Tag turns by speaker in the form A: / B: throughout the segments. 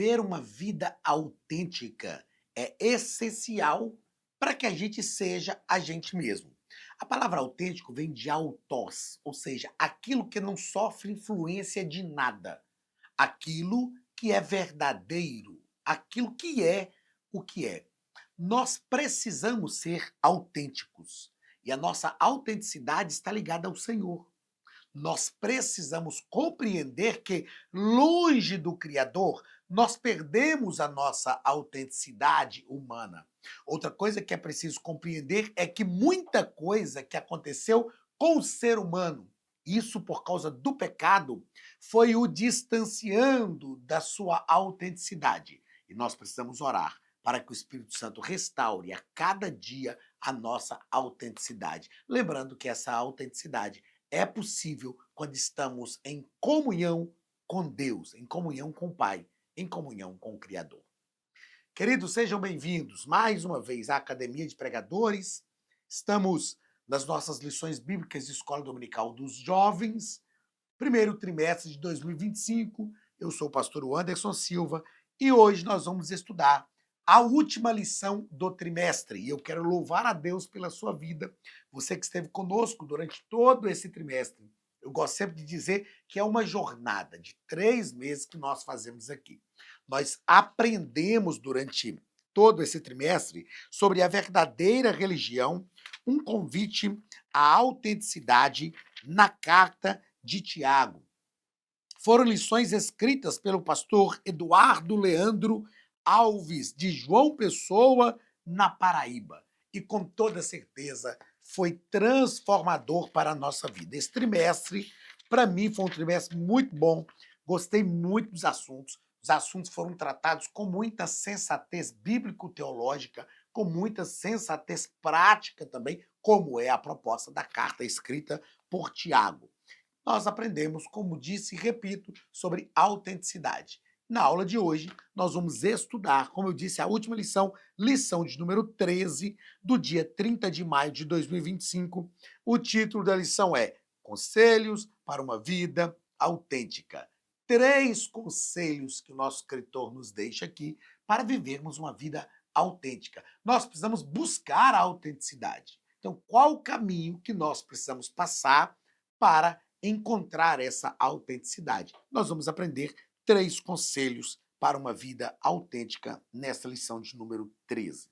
A: Viver uma vida autêntica é essencial para que a gente seja a gente mesmo. A palavra autêntico vem de autós, ou seja, aquilo que não sofre influência de nada, aquilo que é verdadeiro, aquilo que é o que é. Nós precisamos ser autênticos e a nossa autenticidade está ligada ao Senhor. Nós precisamos compreender que, longe do Criador, nós perdemos a nossa autenticidade humana. Outra coisa que é preciso compreender é que muita coisa que aconteceu com o ser humano, isso por causa do pecado, foi o distanciando da sua autenticidade. E nós precisamos orar para que o Espírito Santo restaure a cada dia a nossa autenticidade. Lembrando que essa autenticidade é possível quando estamos em comunhão com Deus, em comunhão com o Pai, em comunhão com o Criador. Queridos, sejam bem-vindos mais uma vez à Academia de Pregadores. Estamos nas nossas lições bíblicas de Escola Dominical dos Jovens, primeiro trimestre de 2025. Eu sou o pastor Anderson Silva e hoje nós vamos estudar a última lição do trimestre. E eu quero louvar a Deus pela sua vida, você que esteve conosco durante todo esse trimestre. Eu gosto sempre de dizer que é uma jornada de 3 meses que nós fazemos aqui. Nós aprendemos durante todo esse trimestre sobre a verdadeira religião, um convite à autenticidade na carta de Tiago. Foram lições escritas pelo pastor Eduardo Leandro Alves, de João Pessoa, na Paraíba. E com toda certeza foi transformador para a nossa vida. Esse trimestre, para mim, foi um trimestre muito bom. Gostei muito dos assuntos. Os assuntos foram tratados com muita sensatez bíblico-teológica, com muita sensatez prática também, como é a proposta da carta escrita por Tiago. Nós aprendemos, como disse e repito, sobre autenticidade. Na aula de hoje, nós vamos estudar, como eu disse, a última lição, lição de número 13, do dia 30 de maio de 2025. O título da lição é Conselhos para uma Vida Autêntica. 3 conselhos que o nosso escritor nos deixa aqui para vivermos uma vida autêntica. Nós precisamos buscar a autenticidade. Então, qual o caminho que nós precisamos passar para encontrar essa autenticidade? Nós vamos aprender 3 conselhos para uma vida autêntica nesta lição de número 13. O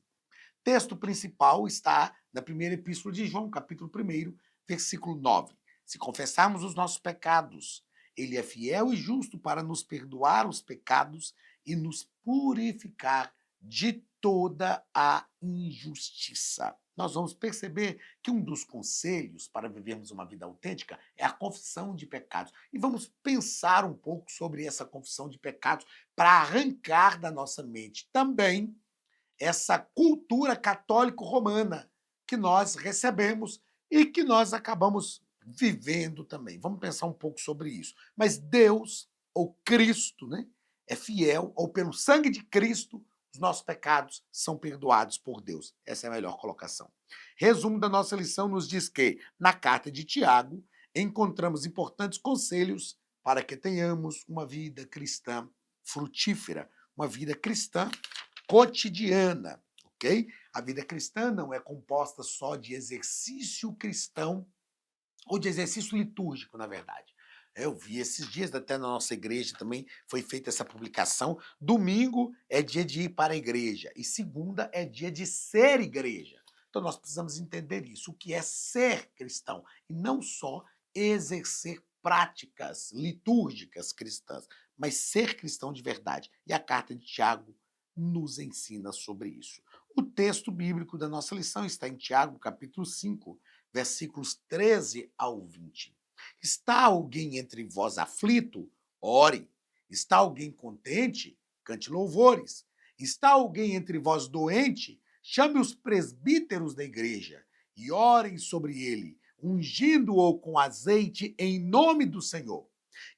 A: texto principal está na primeira epístola de João, capítulo 1, versículo 9. Se confessarmos os nossos pecados, ele é fiel e justo para nos perdoar os pecados e nos purificar de toda a injustiça. Nós vamos perceber que um dos conselhos para vivermos uma vida autêntica é a confissão de pecados. E vamos pensar um pouco sobre essa confissão de pecados para arrancar da nossa mente também essa cultura católico-romana que nós recebemos e que nós acabamos vivendo também. Vamos pensar um pouco sobre isso. Mas Deus, ou Cristo, né, é fiel, ou pelo sangue de Cristo, os nossos pecados são perdoados por Deus. Essa é a melhor colocação. Resumo da nossa lição nos diz que, na carta de Tiago, encontramos importantes conselhos para que tenhamos uma vida cristã frutífera, uma vida cristã cotidiana, ok? A vida cristã não é composta só de exercício cristão ou de exercício litúrgico, na verdade. Eu vi esses dias, até na nossa igreja também foi feita essa publicação. Domingo é dia de ir para a igreja e segunda é dia de ser igreja. Então nós precisamos entender isso, o que é ser cristão e não só exercer práticas litúrgicas cristãs, mas ser cristão de verdade. E a carta de Tiago nos ensina sobre isso. O texto bíblico da nossa lição está em Tiago, capítulo 5, versículos 13 ao 20. Está alguém entre vós aflito? Ore. Está alguém contente? Cante louvores. Está alguém entre vós doente? Chame os presbíteros da igreja e orem sobre ele, ungindo-o com azeite em nome do Senhor.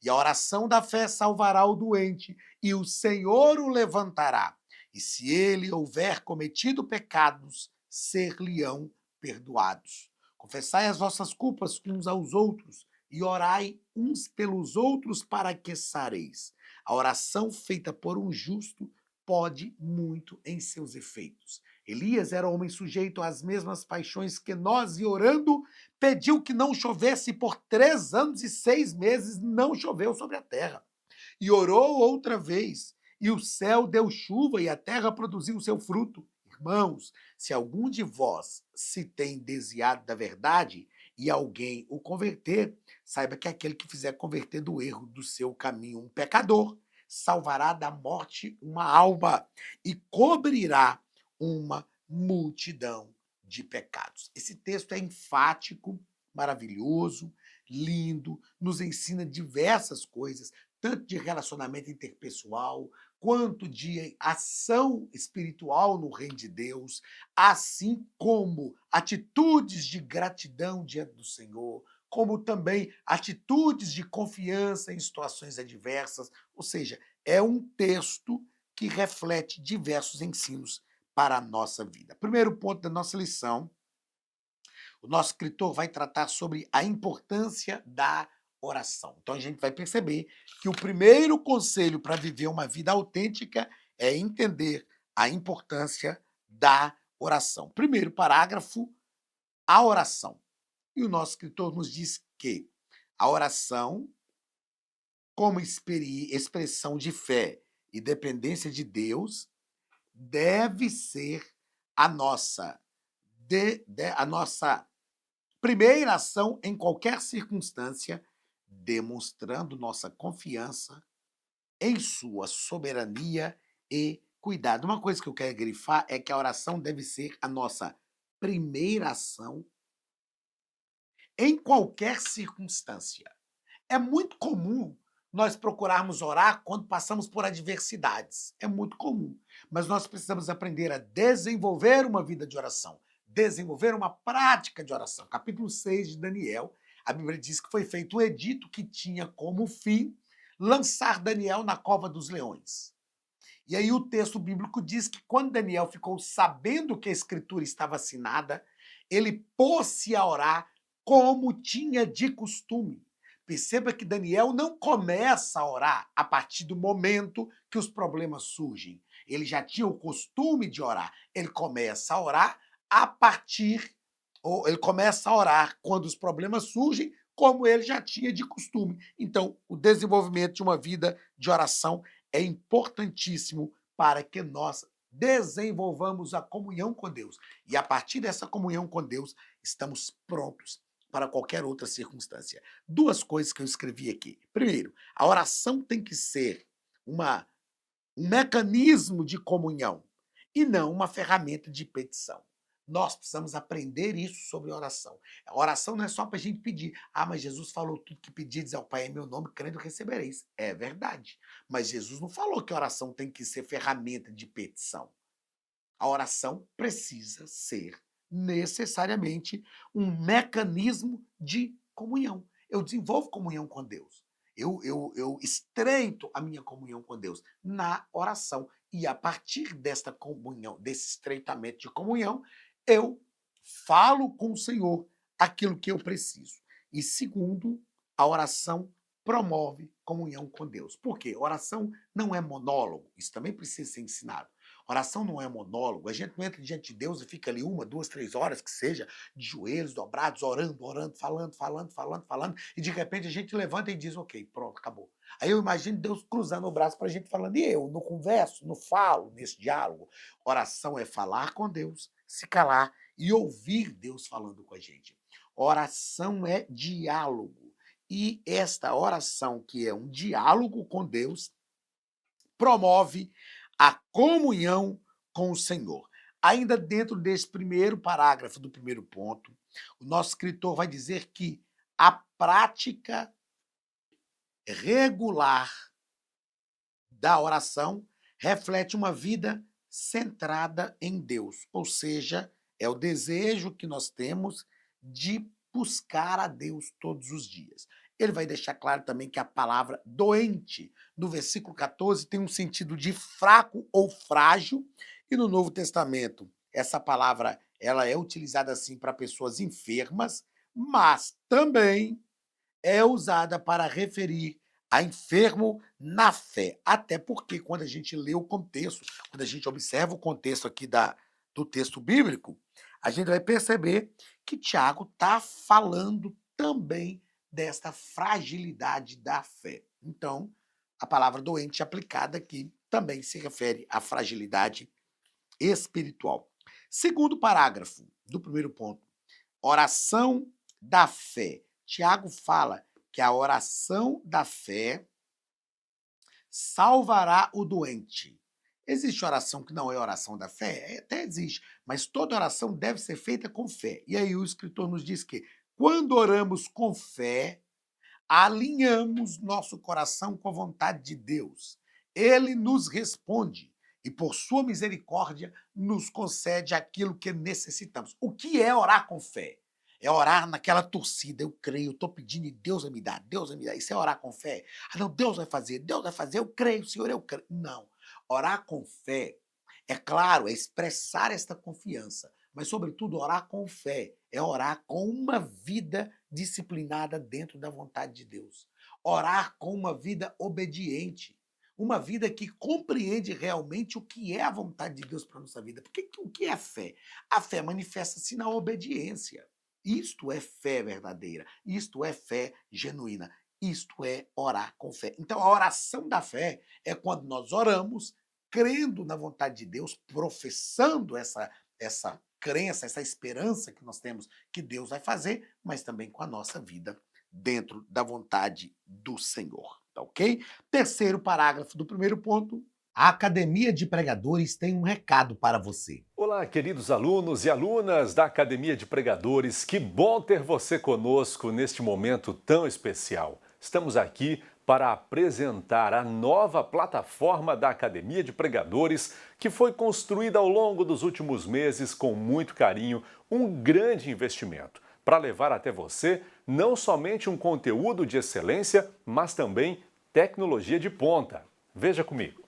A: E a oração da fé salvará o doente, e o Senhor o levantará. E se ele houver cometido pecados, ser-lhe-ão perdoados. Confessai as vossas culpas uns aos outros e orai uns pelos outros para que sareis. A oração feita por um justo pode muito em seus efeitos. Elias era homem sujeito às mesmas paixões que nós e orando pediu que não chovesse por 3 anos e 6 meses, não choveu sobre a terra. E orou outra vez, e o céu deu chuva e a terra produziu o seu fruto. Irmãos, se algum de vós se tem desviado da verdade e alguém o converter, saiba que aquele que fizer converter do erro do seu caminho um pecador, salvará da morte uma alma e cobrirá uma multidão de pecados. Esse texto é enfático, maravilhoso, lindo, nos ensina diversas coisas, tanto de relacionamento interpessoal, quanto de ação espiritual no reino de Deus, assim como atitudes de gratidão diante do Senhor, como também atitudes de confiança em situações adversas. Ou seja, é um texto que reflete diversos ensinos para a nossa vida. Primeiro ponto da nossa lição, o nosso escritor vai tratar sobre a importância da oração. Então a gente vai perceber que o primeiro conselho para viver uma vida autêntica é entender a importância da oração. Primeiro parágrafo, a oração. E o nosso escritor nos diz que a oração, como expressão de fé e dependência de Deus, deve ser a nossa primeira ação em qualquer circunstância, demonstrando nossa confiança em sua soberania e cuidado. Uma coisa que eu quero grifar é que a oração deve ser a nossa primeira ação em qualquer circunstância. É muito comum nós procurarmos orar quando passamos por adversidades. É muito comum. Mas nós precisamos aprender a desenvolver uma vida de oração, desenvolver uma prática de oração. Capítulo 6 de Daniel, a Bíblia diz que foi feito um edito que tinha como fim lançar Daniel na cova dos leões. E aí o texto bíblico diz que quando Daniel ficou sabendo que a escritura estava assinada, ele pôs-se a orar como tinha de costume. Perceba que Daniel não começa a orar a partir do momento que os problemas surgem. Ele já tinha o costume de orar. Ele começa a orar a partir, ou ele começa a orar quando os problemas surgem, como ele já tinha de costume. Então, o desenvolvimento de uma vida de oração é importantíssimo para que nós desenvolvamos a comunhão com Deus. E a partir dessa comunhão com Deus, estamos prontos para qualquer outra circunstância. Duas coisas que eu escrevi aqui. Primeiro, a oração tem que ser um mecanismo de comunhão e não uma ferramenta de petição. Nós precisamos aprender isso sobre oração. A oração não é só para a gente pedir. Ah, mas Jesus falou tudo que pedirdes ao Pai em meu nome, crendo recebereis. É verdade. Mas Jesus não falou que a oração tem que ser ferramenta de petição. A oração precisa ser necessariamente um mecanismo de comunhão. Eu desenvolvo comunhão com Deus. Eu estreito a minha comunhão com Deus na oração. E a partir desta comunhão, desse estreitamento de comunhão, eu falo com o Senhor aquilo que eu preciso. E segundo, a oração promove comunhão com Deus. Por quê? Oração não é monólogo. Isso também precisa ser ensinado. Oração não é monólogo. A gente não entra diante de Deus e fica ali 1, 2, 3 horas, que seja, de joelhos dobrados, orando, orando, falando, e de repente a gente levanta e diz, ok, pronto, acabou. Aí eu imagino Deus cruzando o braço para a gente falando, e eu não converso, não falo nesse diálogo. Oração é falar com Deus, se calar e ouvir Deus falando com a gente. Oração é diálogo. E esta oração, que é um diálogo com Deus, promove a comunhão com o Senhor. Ainda dentro desse primeiro parágrafo do primeiro ponto, o nosso escritor vai dizer que a prática regular da oração reflete uma vida centrada em Deus, ou seja, é o desejo que nós temos de buscar a Deus todos os dias. Ele vai deixar claro também que a palavra doente, no versículo 14, tem um sentido de fraco ou frágil, e no Novo Testamento, essa palavra ela é utilizada assim para pessoas enfermas, mas também é usada para referir a enfermo na fé. Até porque quando a gente lê o contexto, quando a gente observa o contexto aqui do texto bíblico, a gente vai perceber que Tiago está falando também desta fragilidade da fé. Então, a palavra doente aplicada aqui também se refere à fragilidade espiritual. Segundo parágrafo do primeiro ponto, oração da fé. Tiago fala que a oração da fé salvará o doente. Existe oração que não é oração da fé? Até existe, mas toda oração deve ser feita com fé. E aí o escritor nos diz que quando oramos com fé, alinhamos nosso coração com a vontade de Deus. Ele nos responde e, por sua misericórdia, nos concede aquilo que necessitamos. O que é orar com fé? É orar naquela torcida. Eu creio, eu estou pedindo e Deus vai me dar, Deus vai me dar. Isso é orar com fé? Ah, não, Deus vai fazer, eu creio, Senhor, eu creio. Não. Orar com fé, é claro, é expressar esta confiança, mas, sobretudo, orar com fé é orar com uma vida disciplinada dentro da vontade de Deus. Orar com uma vida obediente, uma vida que compreende realmente o que é a vontade de Deus para a nossa vida. Porque o que é fé? A fé manifesta-se na obediência. Isto é fé verdadeira, isto é fé genuína, isto é orar com fé. Então, a oração da fé é quando nós oramos crendo na vontade de Deus, professando essa crença, essa esperança que nós temos que Deus vai fazer, mas também com a nossa vida dentro da vontade do Senhor, tá ok? Terceiro parágrafo do primeiro ponto. A Academia de Pregadores tem um recado para você.
B: Olá, queridos alunos e alunas da Academia de Pregadores, que bom ter você conosco neste momento tão especial. Estamos aqui para apresentar a nova plataforma da Academia de Pregadores, que foi construída ao longo dos últimos meses com muito carinho, um grande investimento, para levar até você não somente um conteúdo de excelência, mas também tecnologia de ponta. Veja comigo.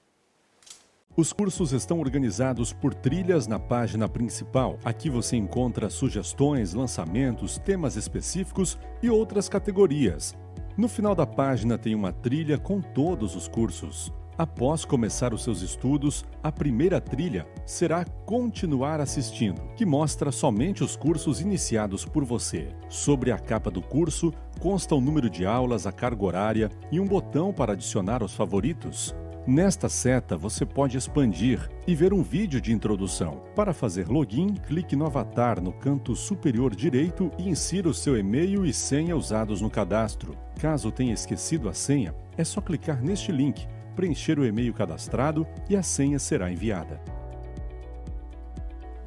B: Os cursos estão organizados por trilhas na página principal. Aqui você encontra sugestões, lançamentos, temas específicos e outras categorias. No final da página tem uma trilha com todos os cursos. Após começar os seus estudos, a primeira trilha será Continuar assistindo, que mostra somente os cursos iniciados por você. Sobre a capa do curso consta o número de aulas, a carga horária e um botão para adicionar aos favoritos. Nesta seta, você pode expandir e ver um vídeo de introdução. Para fazer login, clique no avatar no canto superior direito e insira o seu e-mail e senha usados no cadastro. Caso tenha esquecido a senha, é só clicar neste link, preencher o e-mail cadastrado e a senha será enviada.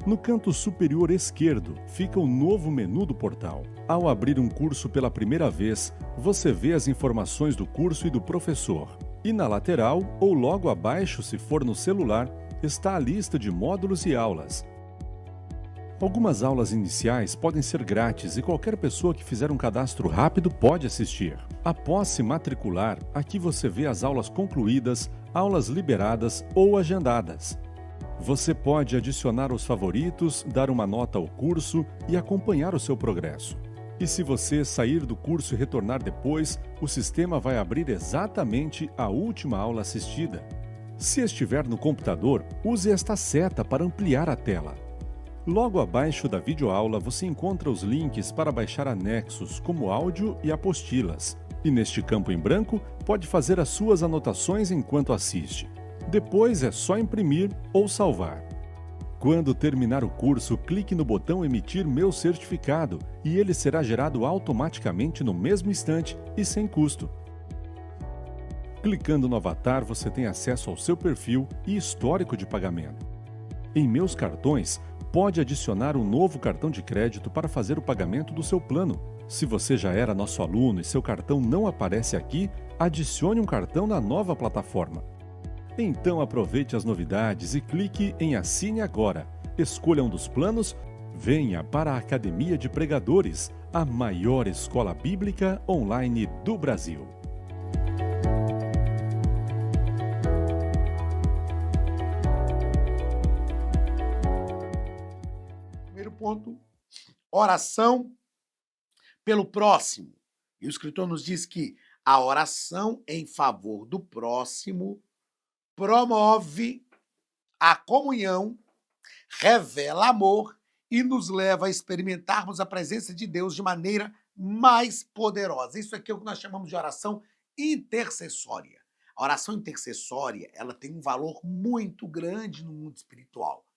B: No canto superior esquerdo fica o novo menu do portal. Ao abrir um curso pela primeira vez, você vê as informações do curso e do professor. E na lateral, ou logo abaixo, se for no celular, está a lista de módulos e aulas. Algumas aulas iniciais podem ser grátis e qualquer pessoa que fizer um cadastro rápido pode assistir. Após se matricular, aqui você vê as aulas concluídas, aulas liberadas ou agendadas. Você pode adicionar os favoritos, dar uma nota ao curso e acompanhar o seu progresso. E se você sair do curso e retornar depois, o sistema vai abrir exatamente a última aula assistida. Se estiver no computador, use esta seta para ampliar a tela. Logo abaixo da videoaula você encontra os links para baixar anexos, como áudio e apostilas. E neste campo em branco, pode fazer as suas anotações enquanto assiste. Depois é só imprimir ou salvar. Quando terminar o curso, clique no botão Emitir meu certificado e ele será gerado automaticamente no mesmo instante e sem custo. Clicando no avatar, você tem acesso ao seu perfil e histórico de pagamento. Em Meus Cartões, pode adicionar um novo cartão de crédito para fazer o pagamento do seu plano. Se você já era nosso aluno e seu cartão não aparece aqui, adicione um cartão na nova plataforma. Então aproveite as novidades e clique em Assine Agora. Escolha um dos planos, venha para a Academia de Pregadores, a maior escola bíblica online do Brasil.
A: Primeiro ponto, oração pelo próximo. E o escritor nos diz que A oração em favor do próximo promove a comunhão, revela amor e nos leva a experimentarmos a presença de Deus de maneira mais poderosa. Isso aqui é o que nós chamamos de oração intercessória. A oração intercessória, ela tem um valor muito grande no mundo espiritual.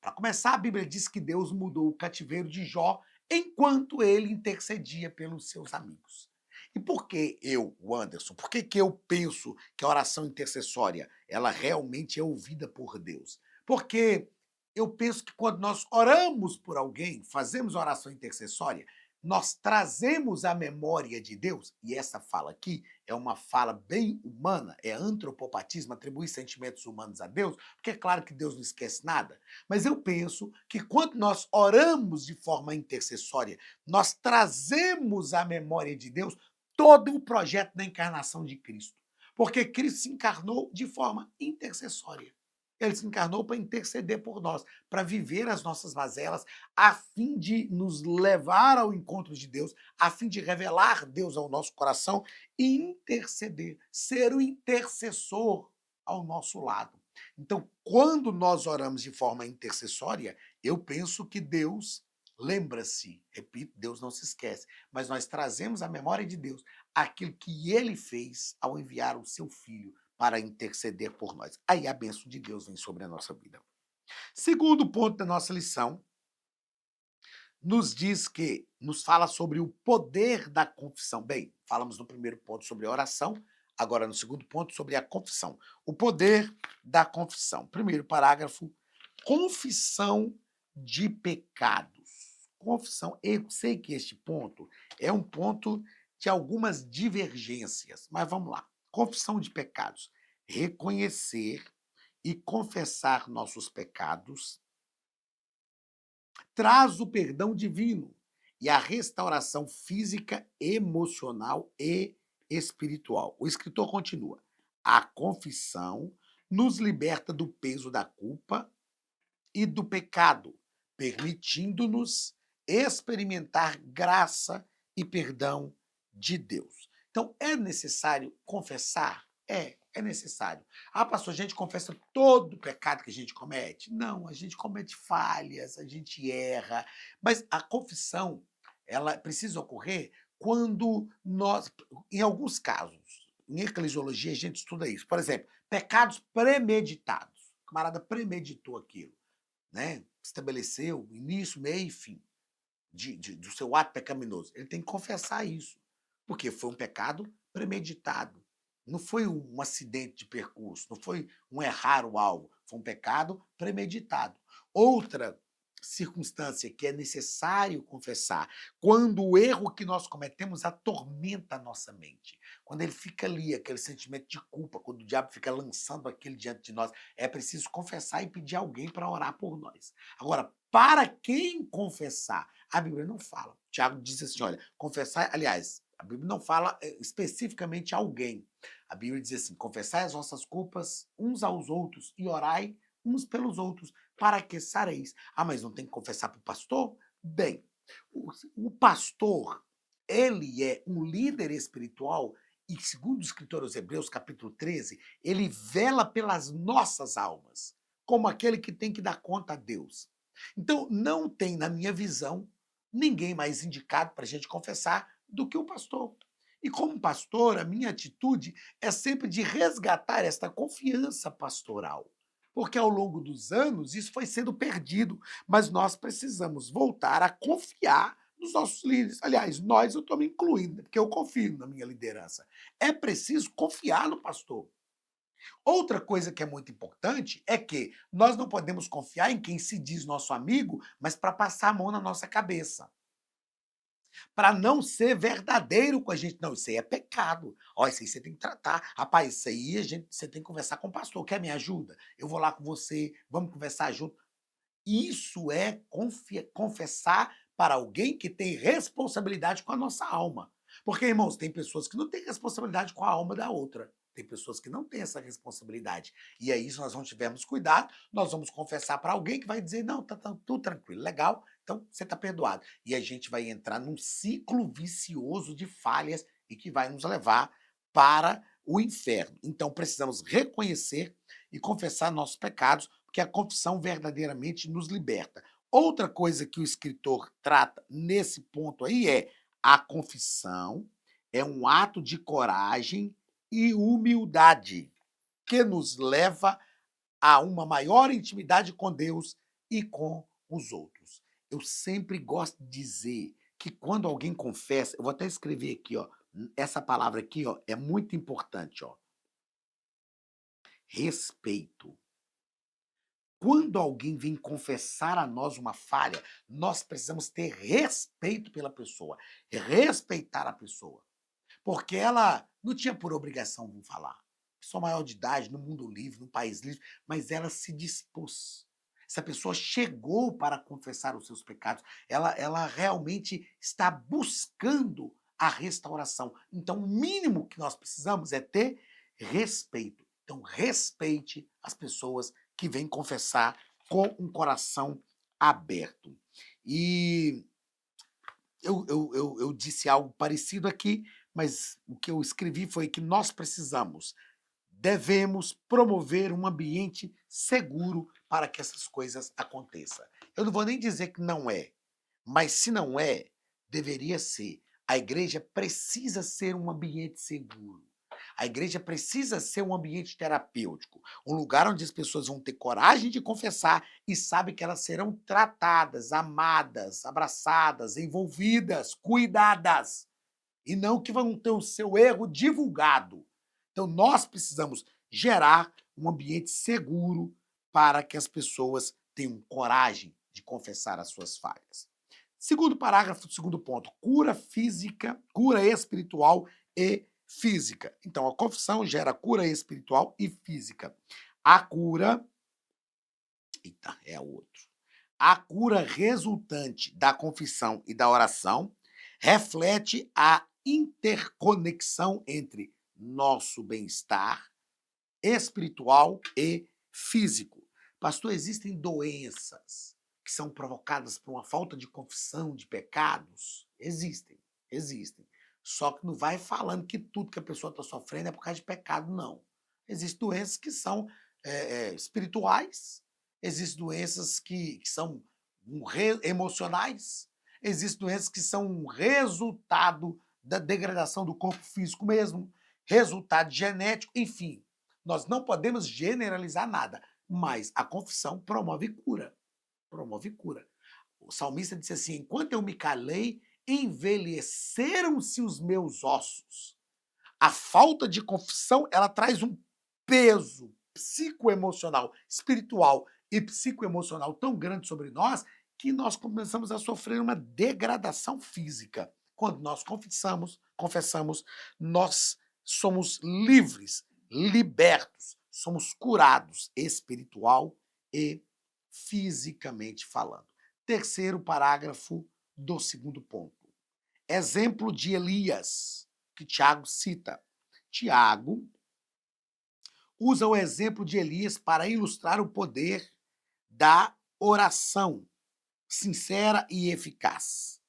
A: Para começar, a Bíblia diz que Deus mudou o cativeiro de Jó enquanto ele intercedia pelos seus amigos. E por que eu, o Anderson, por que eu penso que a oração intercessória, ela realmente é ouvida por Deus? Porque eu penso que quando nós oramos por alguém, fazemos oração intercessória, nós trazemos a memória de Deus, e essa fala aqui é uma fala bem humana, é antropopatismo, atribui sentimentos humanos a Deus, porque é claro que Deus não esquece nada, mas eu penso que quando nós oramos de forma intercessória, nós trazemos à memória de Deus todo o projeto da encarnação de Cristo. Porque Cristo se encarnou de forma intercessória. Ele se encarnou para interceder por nós, para viver as nossas mazelas, a fim de nos levar ao encontro de Deus, a fim de revelar Deus ao nosso coração e interceder, ser o intercessor ao nosso lado. Então, quando nós oramos de forma intercessória, eu penso que Deus lembra-se, repito, Deus não se esquece, mas nós trazemos à memória de Deus aquilo que ele fez ao enviar o seu filho para interceder por nós. Aí a bênção de Deus vem sobre a nossa vida. Segundo ponto da nossa lição, nos diz que, nos fala sobre o poder da confissão. Bem, falamos no primeiro ponto sobre a oração, agora no segundo ponto sobre a confissão. O poder da confissão. Primeiro parágrafo, confissão de pecados. Confissão, eu sei que este ponto é um ponto de algumas divergências, mas vamos lá. Confissão de pecados. Reconhecer e confessar nossos pecados traz o perdão divino e a restauração física, emocional e espiritual. O escritor continua: a confissão nos liberta do peso da culpa e do pecado, permitindo-nos experimentar graça e perdão de Deus. Então, é necessário confessar? É necessário. Ah, pastor, a gente confessa todo o pecado que a gente comete? Não, a gente comete falhas, a gente erra, mas a confissão, ela precisa ocorrer quando nós, em alguns casos, em eclesiologia a gente estuda isso. Por exemplo, pecados premeditados. O camarada premeditou aquilo, né? Estabeleceu início, meio e fim do seu ato pecaminoso. Ele tem que confessar isso, porque foi um pecado premeditado. Não foi um acidente de percurso, não foi um errar o alvo, foi um pecado premeditado. Outra circunstância que é necessário confessar, quando o erro que nós cometemos atormenta a nossa mente, quando ele fica ali, aquele sentimento de culpa, quando o diabo fica lançando aquilo diante de nós, é preciso confessar e pedir alguém para orar por nós. Agora, para quem confessar? A Bíblia não fala. Tiago diz assim, olha, confessar, aliás, a Bíblia não fala especificamente a alguém. A Bíblia diz assim, confessai as vossas culpas uns aos outros e orai uns pelos outros, para que sareis. Ah, mas não tem que confessar para o pastor? Bem, o pastor, ele é um líder espiritual e, segundo o escritor aos Hebreus, capítulo 13, ele vela pelas nossas almas, como aquele que tem que dar conta a Deus. Então, não tem, na minha visão, ninguém mais indicado para a gente confessar do que o pastor. E como pastor, a minha atitude é sempre de resgatar esta confiança pastoral. Porque ao longo dos anos isso foi sendo perdido, mas nós precisamos voltar a confiar nos nossos líderes. Aliás, eu estou me incluindo, porque eu confio na minha liderança. É preciso confiar no pastor. Outra coisa que é muito importante é que nós não podemos confiar em quem se diz nosso amigo, mas para passar a mão na nossa cabeça. Para não ser verdadeiro com a gente. Não, isso aí é pecado. Ó, isso aí você tem que tratar. Rapaz, isso aí você tem que conversar com o pastor. Quer me ajuda? Eu vou lá com você, vamos conversar junto. Isso é confessar para alguém que tem responsabilidade com a nossa alma. Porque, irmãos, tem pessoas que não têm responsabilidade com a alma da outra. Tem pessoas que não têm essa responsabilidade. E aí, se nós não tivermos cuidado, nós vamos confessar para alguém que vai dizer, não, tá tudo tranquilo, legal, então você está perdoado. E a gente vai entrar num ciclo vicioso de falhas e que vai nos levar para o inferno. Então precisamos reconhecer e confessar nossos pecados, porque a confissão verdadeiramente nos liberta. Outra coisa que o escritor trata nesse ponto aí é a confissão é um ato de coragem e humildade que nos leva a uma maior intimidade com Deus e com os outros. Eu sempre gosto de dizer que quando alguém confessa, eu vou até escrever aqui, ó, essa palavra aqui, ó, é muito importante, ó. Respeito. Quando alguém vem confessar a nós uma falha, nós precisamos ter respeito pela pessoa, respeitar a pessoa, porque ela não tinha por obrigação de falar. Pessoa maior de idade, no mundo livre, no país livre, mas ela se dispôs. Essa pessoa chegou para confessar os seus pecados, ela realmente está buscando a restauração. Então, o mínimo que nós precisamos é ter respeito. Então, respeite as pessoas que vêm confessar com um coração aberto. E eu disse algo parecido aqui, mas o que eu escrevi foi que nós devemos promover um ambiente seguro para que essas coisas aconteçam. Eu não vou nem dizer que não é, mas se não é, deveria ser. A igreja precisa ser um ambiente seguro. A igreja precisa ser um ambiente terapêutico, um lugar onde as pessoas vão ter coragem de confessar e sabem que elas serão tratadas, amadas, abraçadas, envolvidas, cuidadas, e não que vão ter o seu erro divulgado. Então, nós precisamos gerar um ambiente seguro para que as pessoas tenham coragem de confessar as suas falhas. Segundo parágrafo, segundo ponto, cura física, cura espiritual e física. Então, a confissão gera cura espiritual e física. A cura. Eita, é outro. A cura resultante da confissão e da oração reflete a interconexão entre nosso bem-estar espiritual e físico. Pastor, existem doenças que são provocadas por uma falta de confissão de pecados? Existem, existem. Só que não vai falando que tudo que a pessoa está sofrendo é por causa de pecado, não. Existem doenças que são espirituais, existem doenças que são emocionais, existem doenças que são um resultado da degradação do corpo físico mesmo, resultado genético, enfim. Nós não podemos generalizar nada, mas a confissão promove cura. Promove cura. O salmista disse assim: enquanto eu me calei, envelheceram-se os meus ossos. A falta de confissão, ela traz um peso psicoemocional, espiritual e psicoemocional tão grande sobre nós que nós começamos a sofrer uma degradação física. Quando nós confessamos, nós somos livres, libertos, somos curados espiritual e fisicamente falando. Terceiro parágrafo do segundo ponto. Exemplo de Elias, que Tiago cita. Tiago usa o exemplo de Elias para ilustrar o poder da oração sincera e eficaz.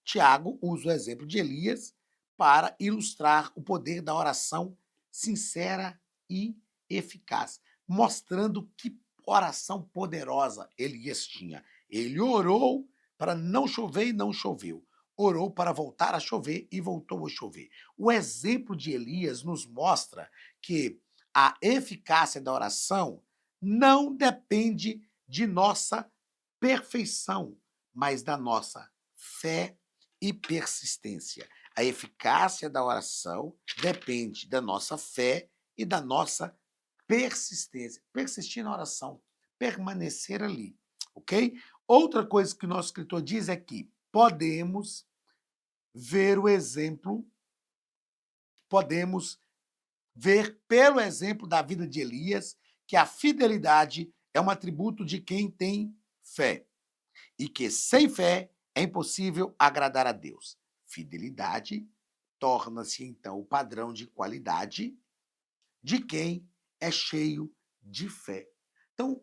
A: Tiago usa o exemplo de Elias para ilustrar o poder da oração sincera e eficaz, mostrando que oração poderosa Elias tinha. Ele orou para não chover e não choveu. Orou para voltar a chover e voltou a chover. O exemplo de Elias nos mostra que a eficácia da oração não depende de nossa perfeição, mas da nossa fé e persistência. A eficácia da oração depende da nossa fé e da nossa persistência. Persistir na oração, permanecer ali, ok? Outra coisa que o nosso escritor diz é que podemos ver o exemplo, podemos ver pelo exemplo da vida de Elias que a fidelidade é um atributo de quem tem fé e que sem fé é impossível agradar a Deus. Fidelidade torna-se, então, o padrão de qualidade de quem é cheio de fé. Então,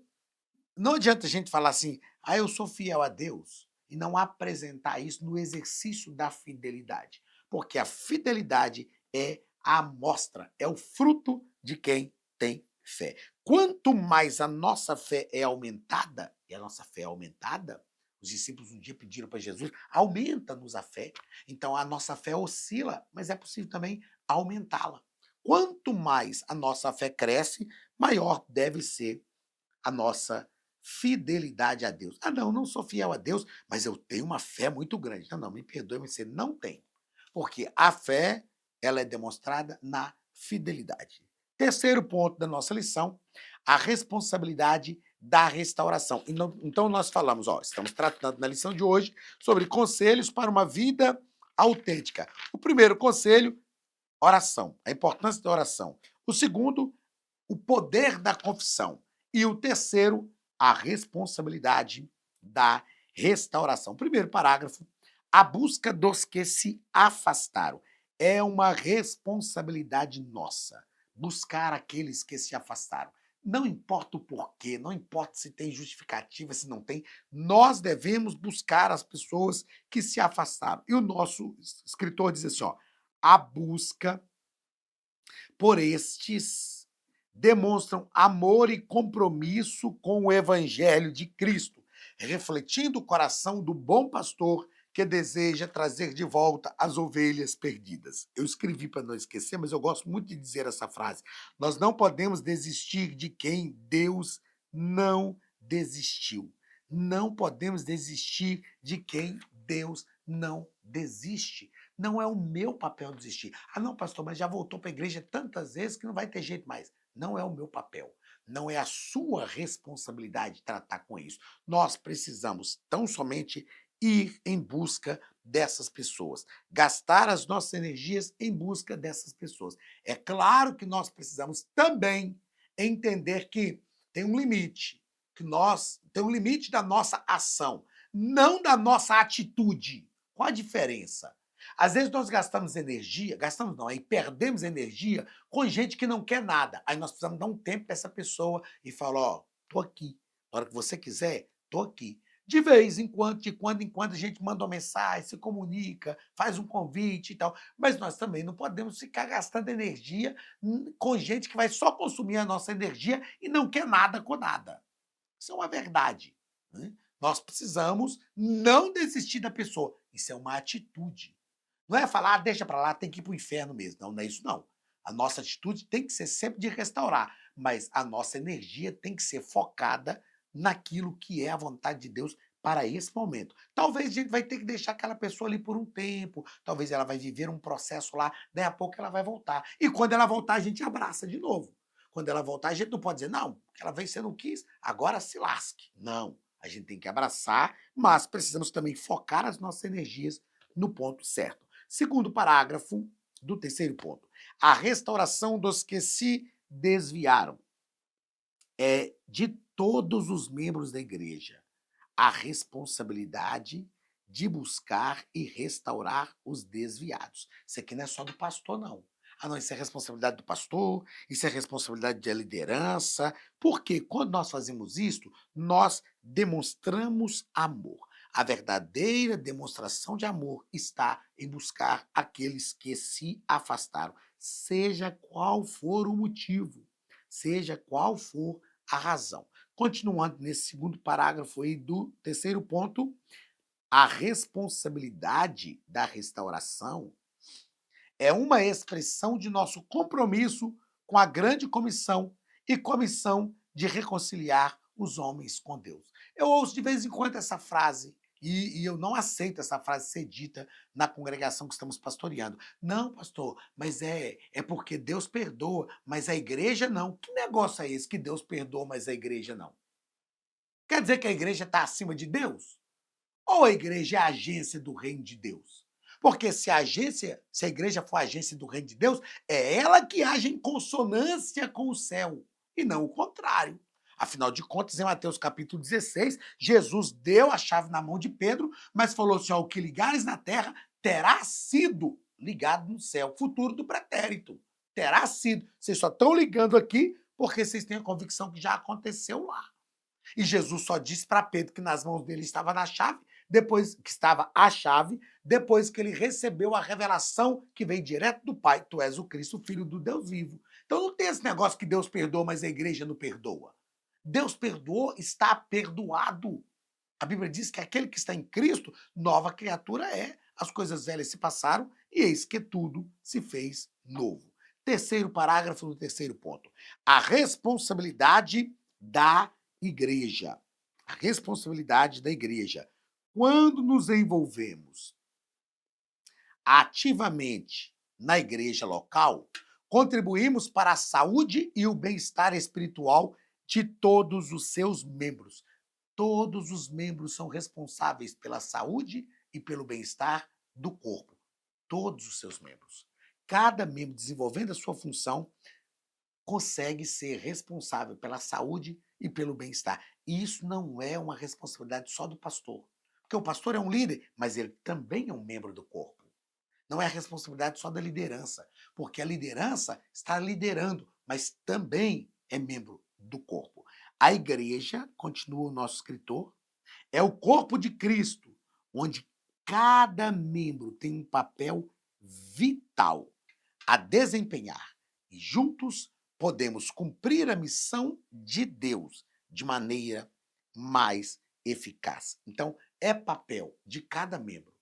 A: não adianta a gente falar assim, eu sou fiel a Deus, e não apresentar isso no exercício da fidelidade. porque a fidelidade é a amostra, é o fruto de quem tem fé. Quanto mais a nossa fé é aumentada, e a nossa fé é aumentada, os discípulos um dia pediram para Jesus, aumenta-nos a fé. Então a nossa fé oscila, mas é possível também aumentá-la. Quanto mais a nossa fé cresce, maior deve ser a nossa fidelidade a Deus. Ah, não, não sou fiel a Deus, mas eu tenho uma fé muito grande. Não, não, me perdoe, mas você não tem. Porque a fé, ela é demonstrada na fidelidade. Terceiro ponto da nossa lição, a responsabilidade da restauração. Então nós falamos, estamos tratando na lição de hoje sobre conselhos para uma vida autêntica. O primeiro conselho, oração, a importância da oração. O segundo, o poder da confissão. E o terceiro, a responsabilidade da restauração. Primeiro parágrafo, a busca dos que se afastaram. É uma responsabilidade nossa buscar aqueles que se afastaram. Não importa o porquê, não importa se tem justificativa, se não tem, nós devemos buscar as pessoas que se afastaram. E o nosso escritor diz assim, a busca por estes demonstram amor e compromisso com o evangelho de Cristo, refletindo o coração do bom pastor que deseja trazer de volta as ovelhas perdidas. Eu escrevi para não esquecer, mas eu gosto muito de dizer essa frase. Nós não podemos desistir de quem Deus não desistiu. Não podemos desistir de quem Deus não desiste. Não é o meu papel desistir. Ah, não, pastor, mas já voltou para a igreja tantas vezes que não vai ter jeito mais. Não é o meu papel. Não é a sua responsabilidade tratar com isso. Nós precisamos tão somente ir em busca dessas pessoas, gastar as nossas energias em busca dessas pessoas. É claro que nós precisamos também entender que tem um limite, tem um limite da nossa ação, não da nossa atitude. Qual a diferença? Às vezes nós gastamos não, aí perdemos energia com gente que não quer nada. Aí nós precisamos dar um tempo para essa pessoa e falar, tô aqui. Na hora que você quiser, tô aqui. De vez em quando, de quando em quando, a gente manda uma mensagem, se comunica, faz um convite e tal. Mas nós também não podemos ficar gastando energia com gente que vai só consumir a nossa energia e não quer nada com nada. Isso é uma verdade, né? Nós precisamos não desistir da pessoa. Isso é uma atitude. Não é falar, deixa para lá, tem que ir para o inferno mesmo. Não, não é isso não. A nossa atitude tem que ser sempre de restaurar, mas a nossa energia tem que ser focada naquilo que é a vontade de Deus para esse momento. Talvez a gente vai ter que deixar aquela pessoa ali por um tempo, talvez ela vai viver um processo lá, daí a pouco ela vai voltar. E quando ela voltar, a gente abraça de novo. Quando ela voltar, a gente não pode dizer, não, porque ela veio, você não quis, agora se lasque. Não, a gente tem que abraçar, mas precisamos também focar as nossas energias no ponto certo. Segundo parágrafo do terceiro ponto, a restauração dos que se desviaram é de todos os membros da igreja a responsabilidade de buscar e restaurar os desviados. Isso aqui não é só do pastor, não. Ah, não, isso é responsabilidade do pastor, isso é responsabilidade da liderança, porque quando nós fazemos isso, nós demonstramos amor. A verdadeira demonstração de amor está em buscar aqueles que se afastaram, seja qual for o motivo, seja qual for a razão. Continuando nesse segundo parágrafo aí do terceiro ponto, a responsabilidade da restauração é uma expressão de nosso compromisso com a grande comissão e comissão de reconciliar os homens com Deus. Eu ouço de vez em quando essa frase, e eu não aceito essa frase ser dita na congregação que estamos pastoreando. Não, pastor, mas é porque Deus perdoa, mas a igreja não. Que negócio é esse que Deus perdoa, mas a igreja não? Quer dizer que a igreja está acima de Deus? Ou a igreja é a agência do reino de Deus? Porque se a igreja for a agência do reino de Deus, é ela que age em consonância com o céu, e não o contrário. Afinal de contas, em Mateus capítulo 16, Jesus deu a chave na mão de Pedro, mas falou assim, o que ligares na terra terá sido ligado no céu, futuro do pretérito. Terá sido. Vocês só estão ligando aqui porque vocês têm a convicção que já aconteceu lá. E Jesus só disse para Pedro que nas mãos dele estava na chave, depois que estava a chave, depois que ele recebeu a revelação que vem direto do Pai, tu és o Cristo, filho do Deus vivo. Então não tem esse negócio que Deus perdoa, mas a igreja não perdoa. Deus perdoou, está perdoado. A Bíblia diz que aquele que está em Cristo, nova criatura é. As coisas velhas se passaram e eis que tudo se fez novo. Terceiro parágrafo do terceiro ponto. A responsabilidade da igreja. A responsabilidade da igreja. Quando nos envolvemos ativamente na igreja local, contribuímos para a saúde e o bem-estar espiritual de todos os seus membros. Todos os membros são responsáveis pela saúde e pelo bem-estar do corpo. Todos os seus membros. Cada membro, desenvolvendo a sua função, consegue ser responsável pela saúde e pelo bem-estar. E isso não é uma responsabilidade só do pastor. Porque o pastor é um líder, mas ele também é um membro do corpo. Não é a responsabilidade só da liderança, porque a liderança está liderando, mas também é membro do corpo. A igreja, continua o nosso escritor, é o corpo de Cristo, onde cada membro tem um papel vital a desempenhar e juntos podemos cumprir a missão de Deus de maneira mais eficaz. Então, é papel de cada membro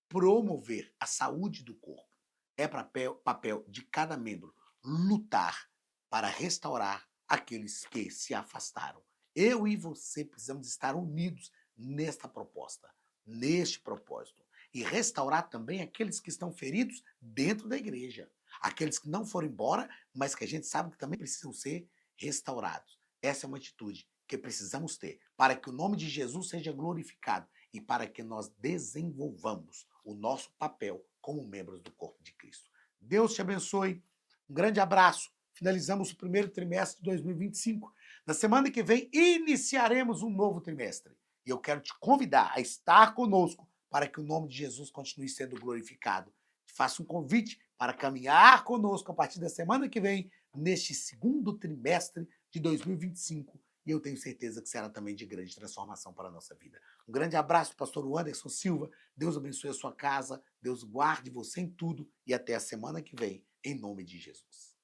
A: promover a saúde do corpo. É papel de cada membro lutar para restaurar aqueles que se afastaram. Eu e você precisamos estar unidos nesta proposta, neste propósito. E restaurar também aqueles que estão feridos dentro da igreja. Aqueles que não foram embora, mas que a gente sabe que também precisam ser restaurados. Essa é uma atitude que precisamos ter para que o nome de Jesus seja glorificado e para que nós desenvolvamos o nosso papel como membros do corpo de Cristo. Deus te abençoe. Um grande abraço. Finalizamos o primeiro trimestre de 2025. Na semana que vem, iniciaremos um novo trimestre. E eu quero te convidar a estar conosco para que o nome de Jesus continue sendo glorificado. Faço um convite para caminhar conosco a partir da semana que vem, neste segundo trimestre de 2025. E eu tenho certeza que será também de grande transformação para a nossa vida. Um grande abraço, pastor Anderson Silva. Deus abençoe a sua casa, Deus guarde você em tudo e até a semana que vem, em nome de Jesus.